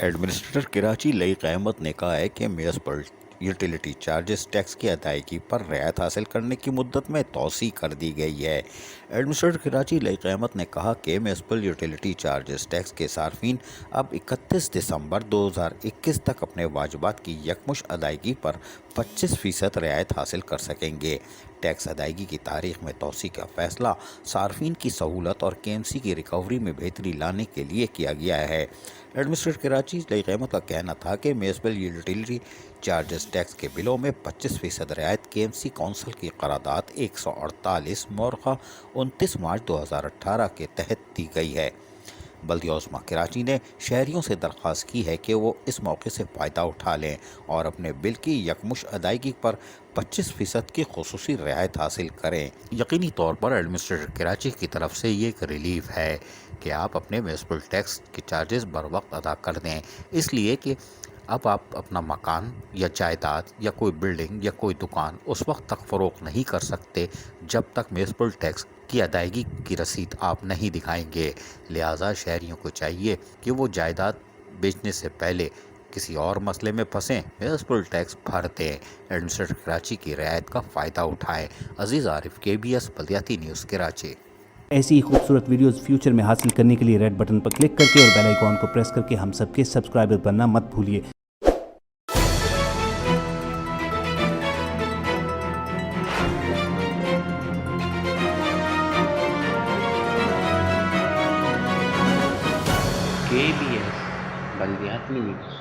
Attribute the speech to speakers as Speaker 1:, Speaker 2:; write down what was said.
Speaker 1: Administrator Karachi لئی قیامت نے کہا ہے کہ میونسپل یوٹیلیٹی چارجز ٹیکس کی ادائیگی پر رعایت حاصل کرنے کی مدت میں توسیع کر دی گئی ہے۔ ایڈمنسٹریٹر کراچی لئی قیامت نے کہا کہ میونسپل یوٹیلیٹی چارجز ٹیکس کے صارفین اب 31 دسمبر 2021 تک اپنے واجبات کی یکمشت ادائیگی پر 25% رعایت حاصل کر سکیں گے۔ ٹیکس ادائیگی کی تاریخ میں توسیع کا فیصلہ صارفین کی سہولت اور KMC کی ریکوری میں بہتری لانے کے لیے کیا گیا ہے۔ ایڈمنسٹریٹر کراچی لئی قیامت کا کہنا تھا کہ میونسپل یوٹیلیٹی چارجز ٹیکس کے بلوں میں 25% رعایت KMC کونسل کی قرارداد 148 مورخہ 29 مارچ 2018 کے تحت دی گئی ہے۔ بلدیہ عظمیٰ کراچی نے شہریوں سے درخواست کی ہے کہ وہ اس موقع سے فائدہ اٹھا لیں اور اپنے بل کی یکمشت ادائیگی پر 25% کی خصوصی رعایت حاصل کریں۔ یقینی طور پر ایڈمنسٹریٹر کراچی کی طرف سے یہ ایک ریلیف ہے کہ آپ اپنے میونسپل ٹیکس کے چارجز بر وقت ادا کر دیں، اس لیے کہ اب آپ اپنا مکان یا جائیداد یا کوئی بلڈنگ یا کوئی دکان اس وقت تک فروخت نہیں کر سکتے جب تک میونسپل ٹیکس کی ادائیگی کی رسید آپ نہیں دکھائیں گے۔ لہٰذا شہریوں کو چاہیے کہ وہ جائیداد بیچنے سے پہلے کسی اور مسئلے میں پھنسیں، میونسپل ٹیکس بھر دیں، ایڈمنسٹریٹر کراچی کی رعایت کا فائدہ اٹھائیں۔ عزیز عارف، KBS بلدیاتی نیوز کراچی۔
Speaker 2: ایسی ہی خوبصورت ویڈیوز فیوچر میں حاصل کرنے کے لیے ریڈ بٹن پر کلک کر کے اور بیل آئیکن کو پریس کر کے ہم سب کے سبسکرائبر بننا مت بھولیے۔
Speaker 3: KBS بلدیاتی نیوز۔